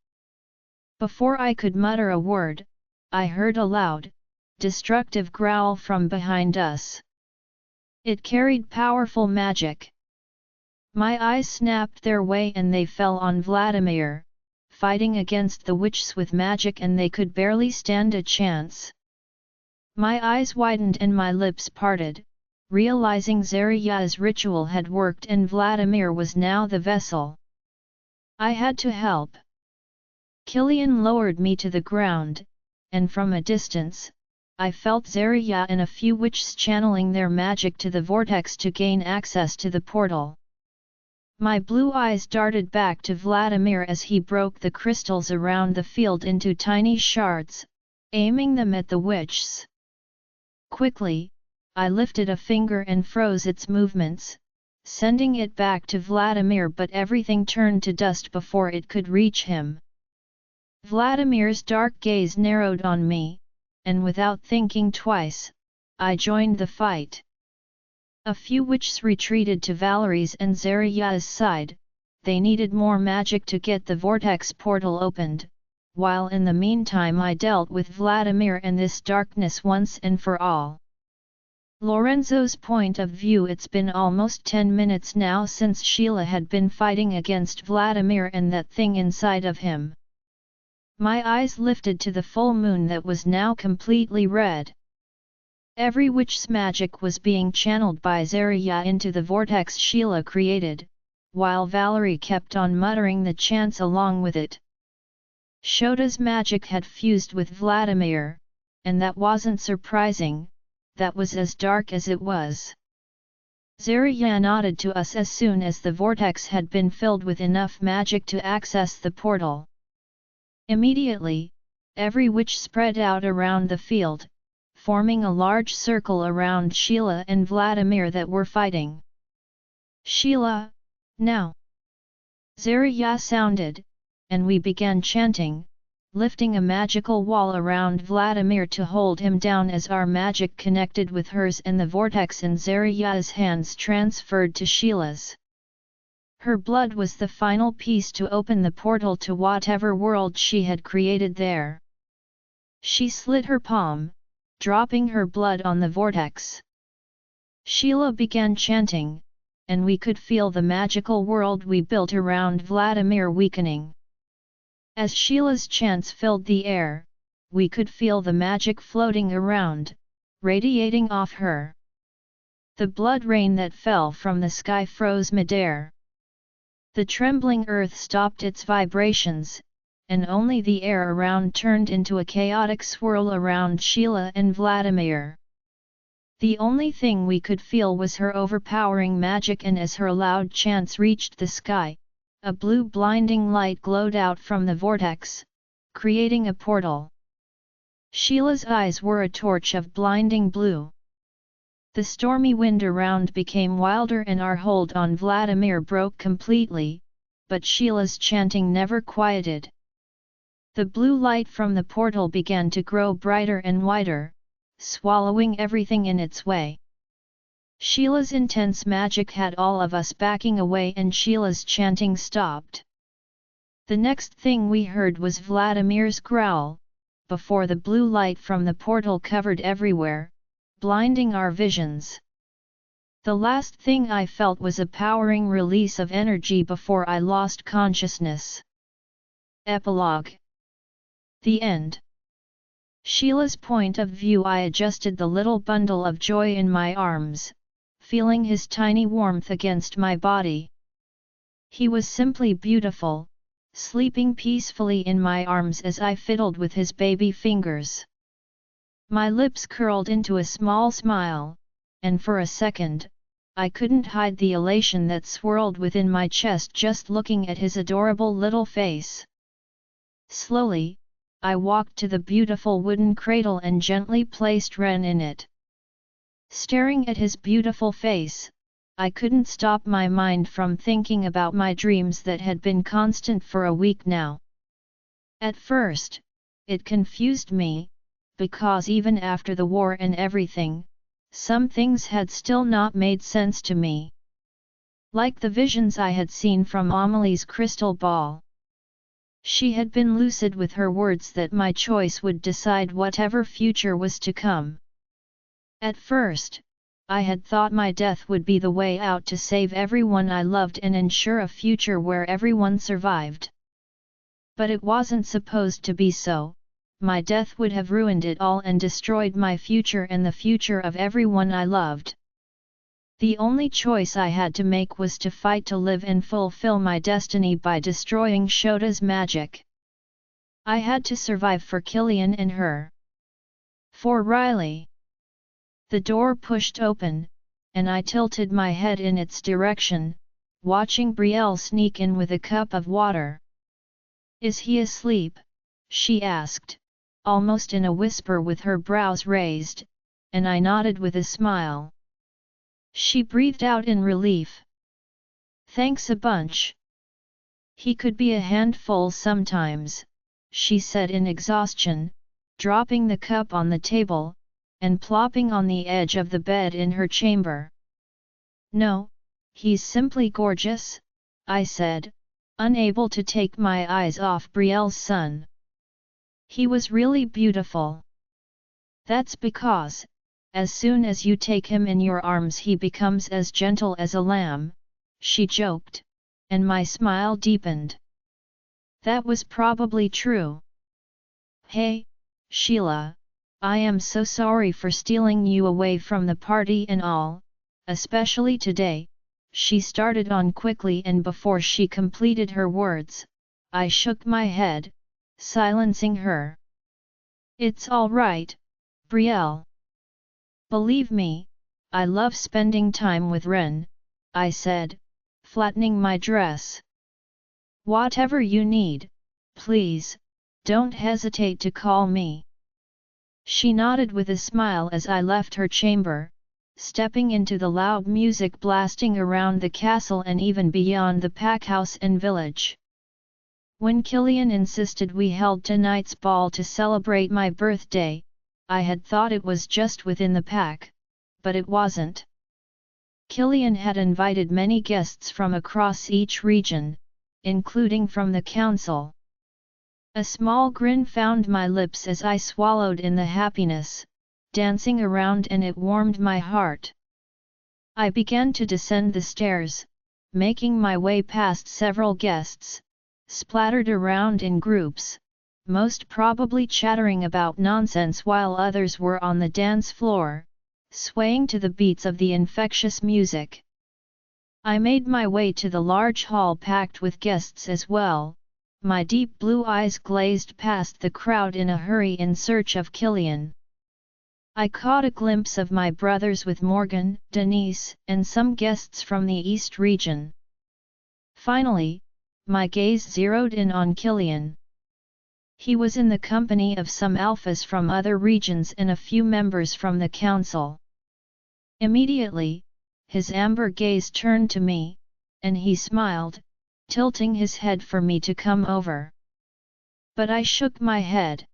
Before I could mutter a word, I heard a loud, destructive growl from behind us. It carried powerful magic. My eyes snapped their way and they fell on Vladimir, fighting against the witches with magic, and they could barely stand a chance. My eyes widened and my lips parted, realizing Zarya's ritual had worked and Vladimir was now the vessel. I had to help. Killian lowered me to the ground, and from a distance, I felt Zarya and a few witches channeling their magic to the vortex to gain access to the portal. My blue eyes darted back to Vladimir as he broke the crystals around the field into tiny shards, aiming them at the witches. Quickly, I lifted a finger and froze its movements, sending it back to Vladimir, but everything turned to dust before it could reach him. Vladimir's dark gaze narrowed on me, and without thinking twice, I joined the fight. A few witches retreated to Valerie's and Zarya's side, they needed more magic to get the vortex portal opened, while in the meantime I dealt with Vladimir and this darkness once and for all. Lorenzo's point of view: it's been almost 10 minutes now since Sheila had been fighting against Vladimir and that thing inside of him. My eyes lifted to the full moon that was now completely red. Every witch's magic was being channeled by Zarya into the vortex Sheila created, while Valerie kept on muttering the chants along with it. Shota's magic had fused with Vladimir, and that wasn't surprising, that was as dark as it was. Zarya nodded to us as soon as the vortex had been filled with enough magic to access the portal. Immediately, every witch spread out around the field, forming a large circle around Sheila and Vladimir that were fighting. "Sheila, now!" Zarya sounded, and we began chanting, lifting a magical wall around Vladimir to hold him down as our magic connected with hers and the vortex in Zarya's hands transferred to Sheila's. Her blood was the final piece to open the portal to whatever world she had created there. She slit her palm, dropping her blood on the vortex. Sheila began chanting, and we could feel the magical world we built around Vladimir weakening. As Sheila's chants filled the air, we could feel the magic floating around, radiating off her. The blood rain that fell from the sky froze midair. The trembling earth stopped its vibrations, and only the air around turned into a chaotic swirl around Sheila and Vladimir. The only thing we could feel was her overpowering magic, and as her loud chants reached the sky, a blue blinding light glowed out from the vortex, creating a portal. Sheila's eyes were a torch of blinding blue. The stormy wind around became wilder and our hold on Vladimir broke completely, but Sheila's chanting never quieted. The blue light from the portal began to grow brighter and wider, swallowing everything in its way. Sheila's intense magic had all of us backing away, and Sheila's chanting stopped. The next thing we heard was Vladimir's growl, before the blue light from the portal covered everywhere, blinding our visions. The last thing I felt was a powering release of energy before I lost consciousness. Epilogue. The end. Sheila's point of view. I adjusted the little bundle of joy in my arms, feeling his tiny warmth against my body. He was simply beautiful, sleeping peacefully in my arms as I fiddled with his baby fingers. My lips curled into a small smile, and for a second, I couldn't hide the elation that swirled within my chest just looking at his adorable little face. Slowly, I walked to the beautiful wooden cradle and gently placed Ren in it. Staring at his beautiful face, I couldn't stop my mind from thinking about my dreams that had been constant for a week now. At first, it confused me, because even after the war and everything, some things had still not made sense to me. Like the visions I had seen from Amelie's crystal ball. She had been lucid with her words that my choice would decide whatever future was to come. At first, I had thought my death would be the way out to save everyone I loved and ensure a future where everyone survived. But it wasn't supposed to be so. My death would have ruined it all and destroyed my future and the future of everyone I loved. The only choice I had to make was to fight to live and fulfill my destiny by destroying Shota's magic. I had to survive for Killian and her. For Riley. The door pushed open, and I tilted my head in its direction, watching Brielle sneak in with a cup of water. "Is he asleep?" she asked, almost in a whisper with her brows raised, and I nodded with a smile. She breathed out in relief. "Thanks a bunch." "He could be a handful sometimes," she said in exhaustion, dropping the cup on the table, and plopping on the edge of the bed in her chamber. "No, he's simply gorgeous," I said, unable to take my eyes off Brielle's son. "He was really beautiful." "That's because, as soon as you take him in your arms he becomes as gentle as a lamb," she joked, and my smile deepened. That was probably true. "Hey, Sheila, I am so sorry for stealing you away from the party and all, especially today," she started on quickly, and before she completed her words, I shook my head, silencing her. "It's all right, Brielle. Believe me, I love spending time with Ren," I said, flattening my dress. "Whatever you need, please, don't hesitate to call me." She nodded with a smile as I left her chamber, stepping into the loud music blasting around the castle and even beyond the packhouse and village. When Killian insisted we held tonight's ball to celebrate my birthday, I had thought it was just within the pack, but it wasn't. Killian had invited many guests from across each region, including from the council. A small grin found my lips as I swallowed in the happiness, dancing around, and it warmed my heart. I began to descend the stairs, making my way past several guests, splattered around in groups, most probably chattering about nonsense while others were on the dance floor, swaying to the beats of the infectious music. I made my way to the large hall packed with guests as well, my deep blue eyes glazed past the crowd in a hurry in search of Killian. I caught a glimpse of my brothers with Morgan, Denise, and some guests from the East region. Finally, my gaze zeroed in on Killian. He was in the company of some alphas from other regions and a few members from the council. Immediately, his amber gaze turned to me, and he smiled, tilting his head for me to come over. But I shook my head.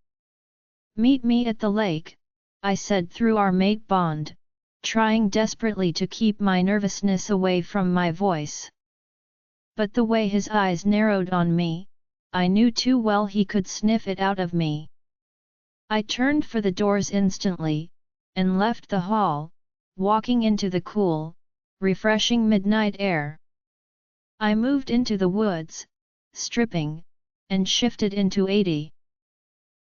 "Meet me at the lake," I said through our mate bond, trying desperately to keep my nervousness away from my voice. But the way his eyes narrowed on me, I knew too well he could sniff it out of me. I turned for the doors instantly, and left the hall, walking into the cool, refreshing midnight air. I moved into the woods, stripping, and shifted into 80.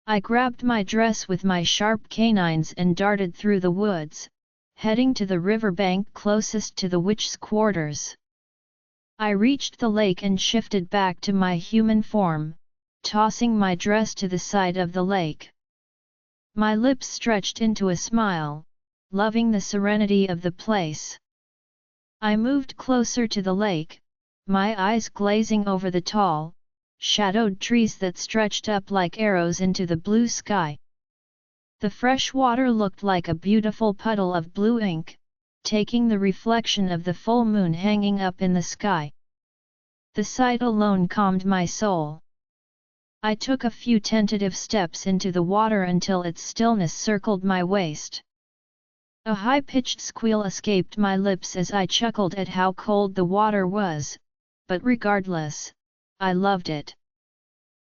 I grabbed my dress with my sharp canines and darted through the woods, heading to the riverbank closest to the witch's quarters. I reached the lake and shifted back to my human form, tossing my dress to the side of the lake. My lips stretched into a smile, loving the serenity of the place. I moved closer to the lake, my eyes glazing over the tall, shadowed trees that stretched up like arrows into the blue sky. The fresh water looked like a beautiful puddle of blue ink, taking the reflection of the full moon hanging up in the sky. The sight alone calmed my soul. I took a few tentative steps into the water until its stillness circled my waist. A high-pitched squeal escaped my lips as I chuckled at how cold the water was, but regardless, I loved it.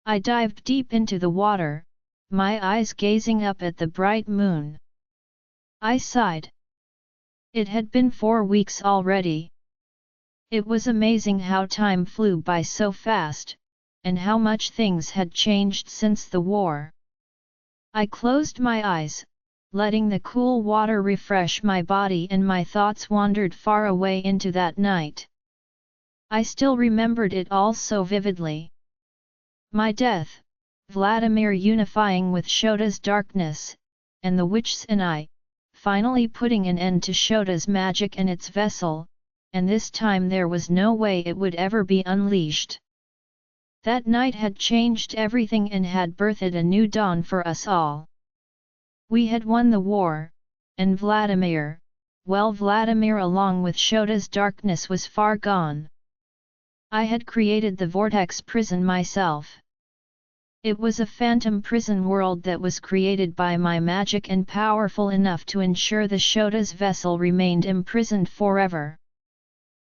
I dived deep into the water, my eyes gazing up at the bright moon. I sighed. It had been 4 weeks already. It was amazing how time flew by so fast, and how much things had changed since the war. I closed my eyes, letting the cool water refresh my body, and my thoughts wandered far away into that night. I still remembered it all so vividly. My death, Vladimir unifying with Shota's darkness, and the witches and I, finally putting an end to Shota's magic and its vessel, and this time there was no way it would ever be unleashed. That night had changed everything and had birthed a new dawn for us all. We had won the war, and Vladimir, well, Vladimir along with Shota's darkness was far gone. I had created the vortex prison myself. It was a phantom prison world that was created by my magic and powerful enough to ensure the Shota's vessel remained imprisoned forever.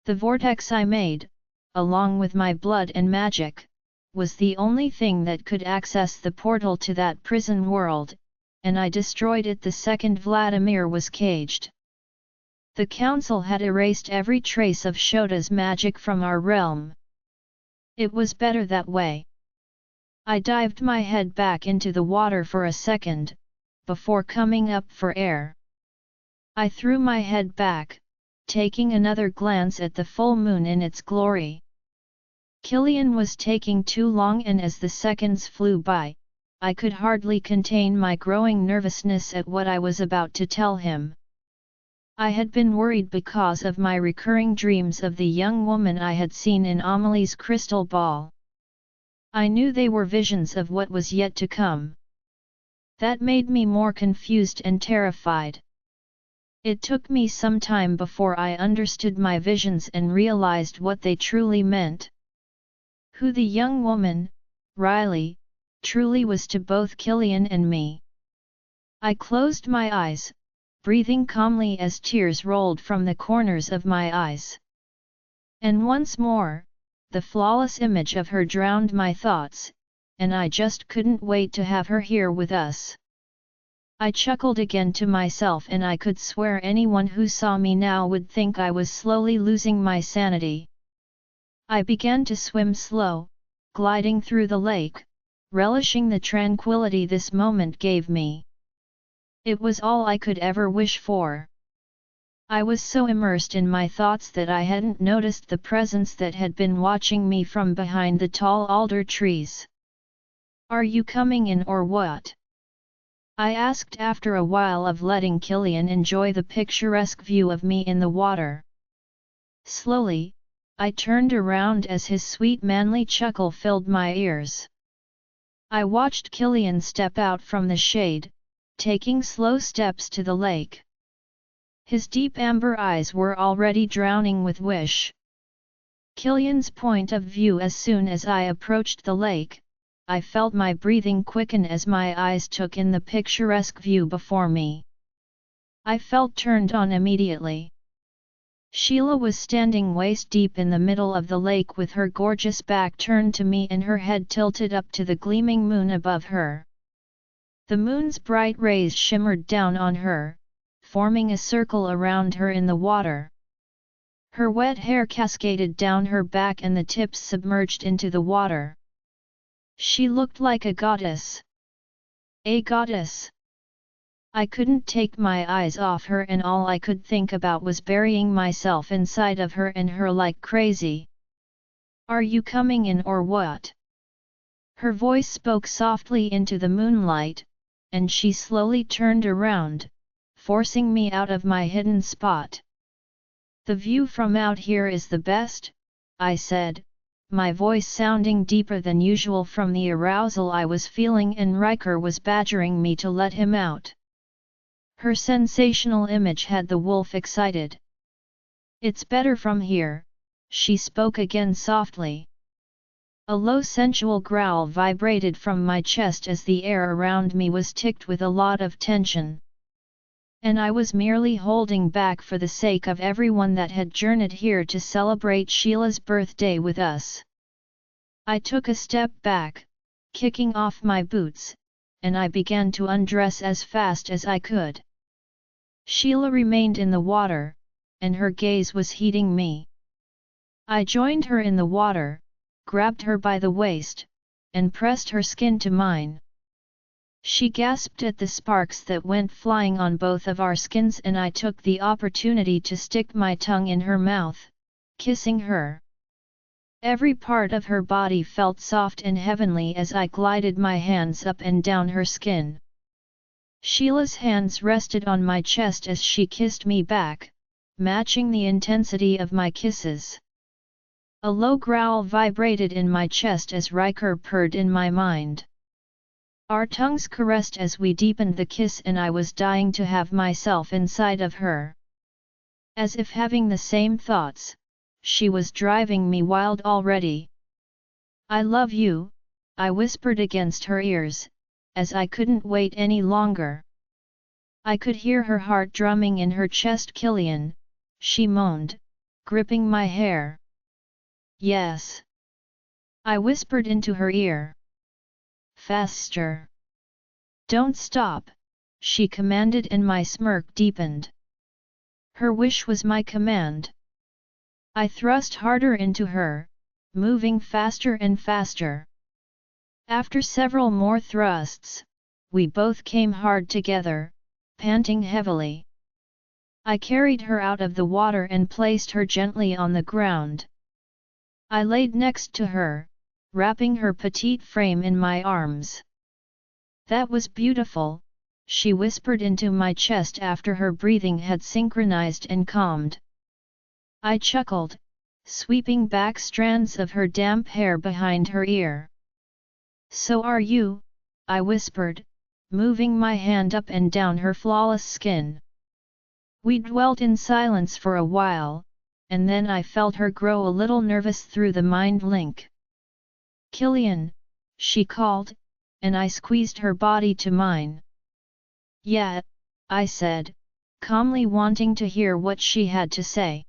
The vortex I made, along with my blood and magic, was the only thing that could access the portal to that prison world, and I destroyed it the second Vladimir was caged. The council had erased every trace of Shota's magic from our realm. It was better that way. I dived my head back into the water for a second, before coming up for air. I threw my head back, taking another glance at the full moon in its glory. Killian was taking too long, and as the seconds flew by, I could hardly contain my growing nervousness at what I was about to tell him. I had been worried because of my recurring dreams of the young woman I had seen in Amelie's crystal ball. I knew they were visions of what was yet to come. That made me more confused and terrified. It took me some time before I understood my visions and realized what they truly meant. Who the young woman, Riley, truly was to both Killian and me. I closed my eyes, breathing calmly as tears rolled from the corners of my eyes. And once more, the flawless image of her drowned my thoughts, and I just couldn't wait to have her here with us. I chuckled again to myself, and I could swear anyone who saw me now would think I was slowly losing my sanity. I began to swim slow, gliding through the lake, relishing the tranquility this moment gave me. It was all I could ever wish for. I was so immersed in my thoughts that I hadn't noticed the presence that had been watching me from behind the tall alder trees. "Are you coming in or what?" I asked after a while of letting Killian enjoy the picturesque view of me in the water. Slowly, I turned around as his sweet manly chuckle filled my ears. I watched Killian step out from the shade, taking slow steps to the lake. His deep amber eyes were already drowning with wish. Killian's point of view. As soon as I approached the lake, I felt my breathing quicken as my eyes took in the picturesque view before me. I felt turned on immediately. Sheila was standing waist deep in the middle of the lake with her gorgeous back turned to me and her head tilted up to the gleaming moon above her. The moon's bright rays shimmered down on her, forming a circle around her in the water. Her wet hair cascaded down her back and the tips submerged into the water. She looked like a goddess. A goddess! I couldn't take my eyes off her, and all I could think about was burying myself inside of her and her like crazy. "Are you coming in or what?" Her voice spoke softly into the moonlight, and she slowly turned around, forcing me out of my hidden spot. "The view from out here is the best," I said, my voice sounding deeper than usual from the arousal I was feeling, and Riker was badgering me to let him out. Her sensational image had the wolf excited. "It's better from here," she spoke again softly. A low sensual growl vibrated from my chest as the air around me was ticked with a lot of tension. And I was merely holding back for the sake of everyone that had journeyed here to celebrate Sheila's birthday with us. I took a step back, kicking off my boots, and I began to undress as fast as I could. Sheila remained in the water, and her gaze was heating me. I joined her in the water, grabbed her by the waist, and pressed her skin to mine. She gasped at the sparks that went flying on both of our skins, and I took the opportunity to stick my tongue in her mouth, kissing her. Every part of her body felt soft and heavenly as I glided my hands up and down her skin. Sheila's hands rested on my chest as she kissed me back, matching the intensity of my kisses. A low growl vibrated in my chest as Riker purred in my mind. Our tongues caressed as we deepened the kiss, and I was dying to have myself inside of her. As if having the same thoughts, she was driving me wild already. "I love you," I whispered against her ears, as I couldn't wait any longer. I could hear her heart drumming in her chest. "Killian," she moaned, gripping my hair. "Yes," I whispered into her ear. "Faster. Don't stop," she commanded, and my smirk deepened. Her wish was my command. I thrust harder into her, moving faster and faster. After several more thrusts, we both came hard together, panting heavily. I carried her out of the water and placed her gently on the ground. I laid next to her, wrapping her petite frame in my arms. "That was beautiful," she whispered into my chest after her breathing had synchronized and calmed. I chuckled, sweeping back strands of her damp hair behind her ear. "So are you," I whispered, moving my hand up and down her flawless skin. We dwelt in silence for a while, and then I felt her grow a little nervous through the mind link. "Killian," she called, and I squeezed her body to mine. "Yeah," I said, calmly wanting to hear what she had to say.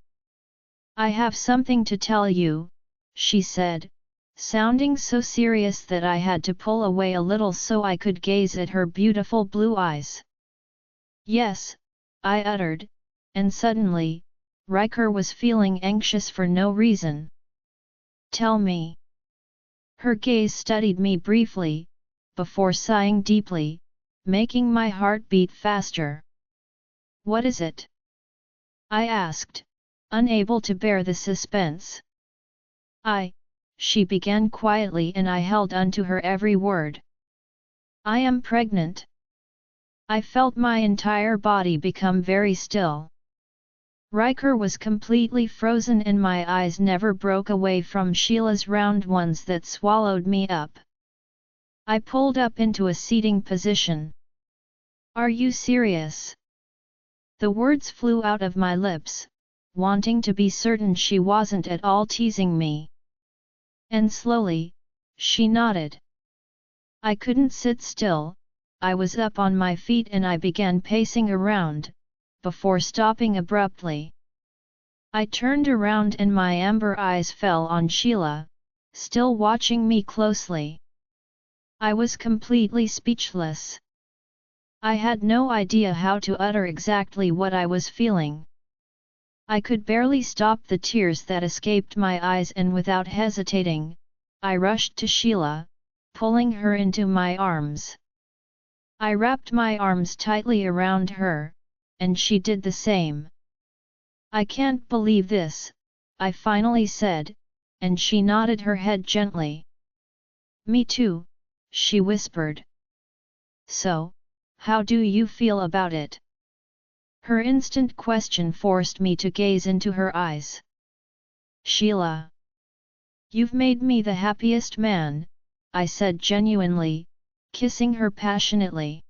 "I have something to tell you," she said, sounding so serious that I had to pull away a little so I could gaze at her beautiful blue eyes. "Yes," I uttered, and suddenly, Riker was feeling anxious for no reason. "Tell me." Her gaze studied me briefly, before sighing deeply, making my heart beat faster. "What is it?" I asked, unable to bear the suspense. She began quietly and I held onto her every word. "I am pregnant." I felt my entire body become very still. Riker was completely frozen and my eyes never broke away from Sheila's round ones that swallowed me up. I pulled up into a seating position. "Are you serious?" The words flew out of my lips, wanting to be certain she wasn't at all teasing me. And slowly, she nodded. I couldn't sit still, I was up on my feet and I began pacing around, before stopping abruptly. I turned around and my amber eyes fell on Sheila, still watching me closely. I was completely speechless. I had no idea how to utter exactly what I was feeling. I could barely stop the tears that escaped my eyes and without hesitating, I rushed to Sheila, pulling her into my arms. I wrapped my arms tightly around her, and she did the same. "I can't believe this," I finally said, and she nodded her head gently. "Me too," she whispered. "So, how do you feel about it?" Her instant question forced me to gaze into her eyes. "Sheila, you've made me the happiest man," I said genuinely, kissing her passionately.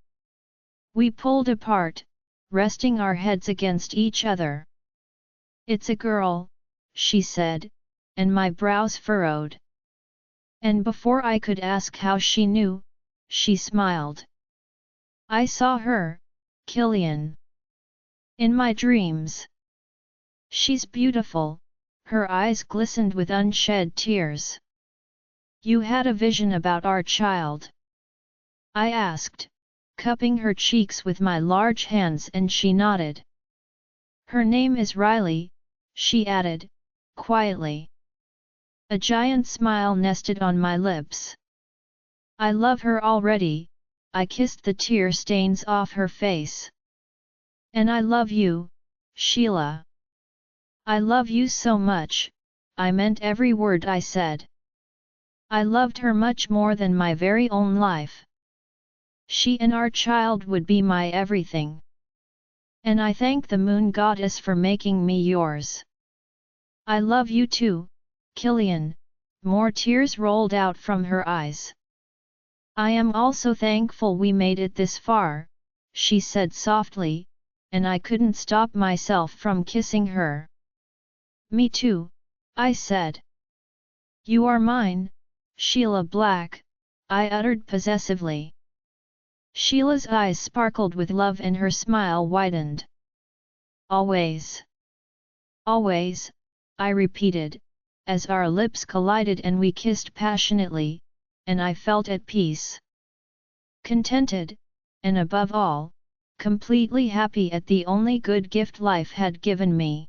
We pulled apart, resting our heads against each other. "It's a girl," she said, and my brows furrowed. And before I could ask how she knew, she smiled. "I saw her, Killian. In my dreams. She's beautiful," her eyes glistened with unshed tears. "You had a vision about our child?" I asked, cupping her cheeks with my large hands and she nodded. "Her name is Riley," she added, quietly. A giant smile nested on my lips. "I love her already," I kissed the tear stains off her face. "And I love you, Sheila. I love you so much," I meant every word I said. I loved her much more than my very own life. She and our child would be my everything. And I thank the moon goddess for making me yours. "I love you too, Killian," more tears rolled out from her eyes. "I am also thankful we made it this far," she said softly, and I couldn't stop myself from kissing her. "Me too," I said. "You are mine, Sheila Black," I uttered possessively. Sheila's eyes sparkled with love and her smile widened. "Always. Always," I repeated, as our lips collided and we kissed passionately, and I felt at peace. Contented, and above all, completely happy at the only good gift life had given me.